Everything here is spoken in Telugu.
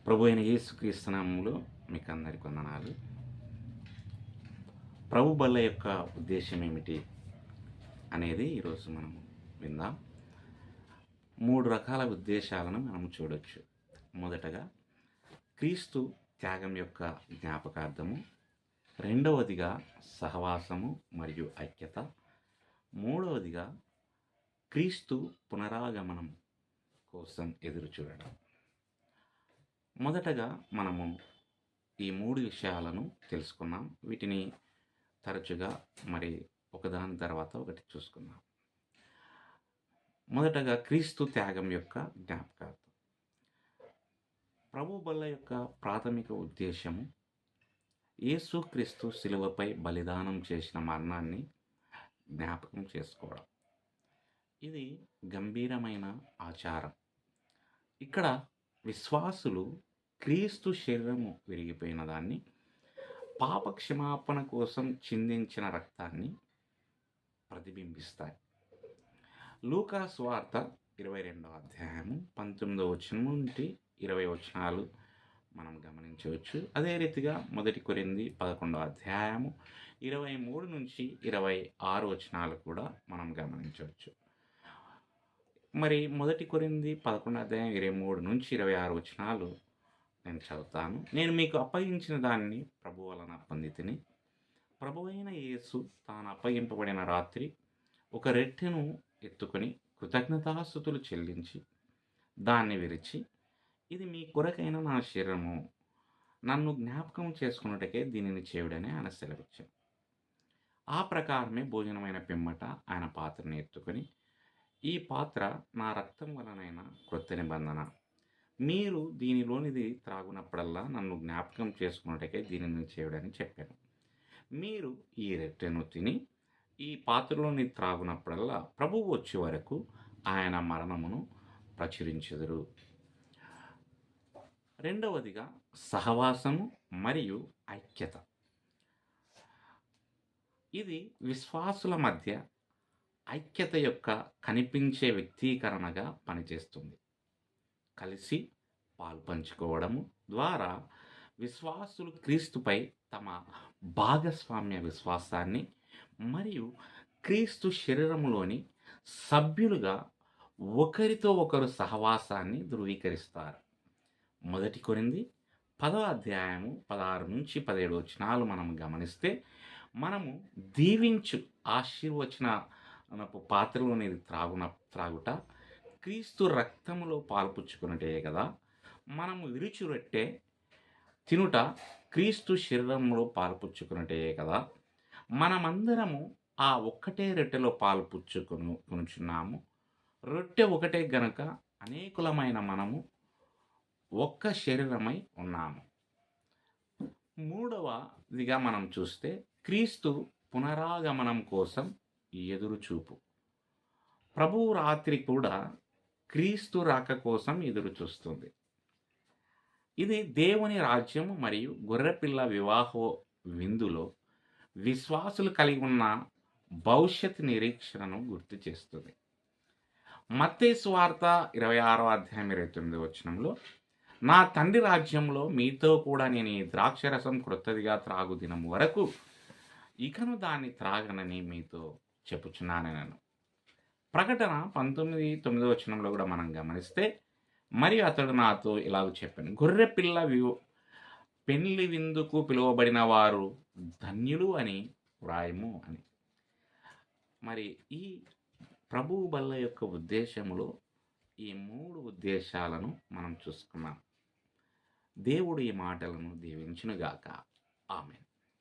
ప్రభు అయిన యేసుక్రీస్తు నామములో మీకు అందరికి వందనాలు. ప్రభు బల్ల యొక్క ఉద్దేశం ఏమిటి అనేది ఈరోజు మనం విందాం. 3 రకాల ఉద్దేశాలను మనం చూడొచ్చు. మొదటగా క్రీస్తు త్యాగం యొక్క జ్ఞాపకార్థము, రెండవదిగా సహవాసము మరియు ఐక్యత, మూడవదిగా క్రీస్తు పునరాగమనం కోసం ఎదురు చూడడం. మొదటగా మనము ఈ 3 విషయాలను తెలుసుకున్నాం. వీటిని తరచుగా మరి ఒకదాని తర్వాత ఒకటి చూసుకుందాం. మొదటగా క్రీస్తు త్యాగం యొక్క జ్ఞాపకార్థం. ప్రభు బల్ల యొక్క ప్రాథమిక ఉద్దేశము యేసుక్రీస్తు శిలువపై బలిదానం చేసిన మరణాన్ని జ్ఞాపకం చేసుకోవడం. ఇది గంభీరమైన ఆచారం. ఇక్కడ విశ్వాసులు క్రీస్తు శరీరము విరిగిపోయిన దాన్ని, పాప క్షమాపణ కోసం చిందించిన రక్తాన్ని ప్రతిబింబిస్తాయి. లూకా సువార్త 22వ అధ్యాయము 19వ వచనం నుండి 20 వచనాలు మనం గమనించవచ్చు. అదే రీతిగా 1 కొరింథీ 11వ అధ్యాయము 23 నుంచి 26 వచనాలు కూడా మనం గమనించవచ్చు. మరి 1 కొరింథీ 11వ అధ్యాయం 23 నుంచి 26 వచనాలు నేను చదువుతాను. నేను మీకు అప్పగించిన దాన్ని ప్రభు వలన పొందితిని. ప్రభువైన యేసు తాను అప్పగింపబడిన రాత్రి ఒక రొట్టెను ఎత్తుకొని కృతజ్ఞతాస్తుతులు చెల్లించి దాన్ని విరిచి, ఇది మీ కొరకైన నా శరీరము, నన్ను జ్ఞాపకం చేసుకున్నట్టుకే దీనిని చేయుడని ఆయన సెలవిచ్చాను. ఆ ప్రకారమే భోజనమైన పిమ్మట ఆయన పాత్రను ఎత్తుకొని, ఈ పాత్ర నా రక్తం వలనైన క్రొత్త నిబంధన, మీరు దీనిలోనిది త్రాగునప్పుడల్లా నన్ను జ్ఞాపకం చేసుకున్నట్టుకే దీనిని చేయుడని చెప్పాను. మీరు ఈ రొట్టెను తిని ఈ పాత్రలోని త్రాగునప్పుడల్లా ప్రభువు వచ్చే వరకు ఆయన మరణమును ప్రచురించెదరు. రెండవదిగా సహవాసము మరియు ఐక్యత. ఇది విశ్వాసుల మధ్య ఐక్యత యొక్క కనిపించే వ్యక్తీకరణగా పనిచేస్తుంది. కలిసి పాల్పంచుకోవడము ద్వారా విశ్వాసులు క్రీస్తుపై తమ భాగస్వామ్య విశ్వాసాన్ని మరియు క్రీస్తు శరీరములోని సభ్యులుగా ఒకరితో ఒకరు సహవాసాన్ని ధృవీకరిస్తారు. 1 కొరింథీ 10వ అధ్యాయము 16 నుంచి 17 వచనాలు మనం గమనిస్తే, మనము దీవించు ఆశీర్వచనపు పాత్రలోని త్రాగుట క్రీస్తు రక్తములో పాల్పుచ్చుకున్నట్టే కదా. మనము విరుచు రొట్టె తినుట క్రీస్తు శరీరంలో పాల్పుచ్చుకున్నట్టే కదా. మనమందరము ఆ ఒక్కటే రొట్టెలో పాల్పుచ్చుకొనుచున్నాము. రొట్టె ఒకటే గనుక అనేకులమైన మనము ఒక్క శరీరమై ఉన్నాము. మూడవదిగా మనం చూస్తే క్రీస్తు పునరాగమనం కోసం ఎదురుచూపు. ప్రభువు రాత్రి కూడా క్రీస్తు రాక కోసం ఎదురు చూస్తుంది. ఇది దేవుని రాజ్యం మరియు గొర్రెపిల్ల వివాహ విందులో విశ్వాసులు కలిగి ఉన్న భవిష్యత్ నిరీక్షణను గుర్తు చేస్తుంది. మత్తయి సువార్త 26వ అధ్యాయం 29వ వచనంలో, నా తండ్రి రాజ్యంలో మీతో కూడా నేను ఈ ద్రాక్షరసం క్రొత్తదిగా త్రాగు దినం వరకు ఇకను దాన్ని త్రాగనని మీతో చెప్పుచున్నాను. ప్రకటన 19:9 వచనంలో కూడా మనం గమనిస్తే, మరియు అతడు నాతో ఇలాగ చెప్పాను, గొర్రె పిల్ల పెళ్లి విందుకు పిలువబడిన వారు ధన్యులు అని వ్రాయము అని. మరి ఈ ప్రభువు బల్ల యొక్క ఉద్దేశములో ఈ 3 ఉద్దేశాలను మనం చూసుకున్నాం. దేవుడు ఈ మాటలను దీవించునుగాక. ఆమేన్.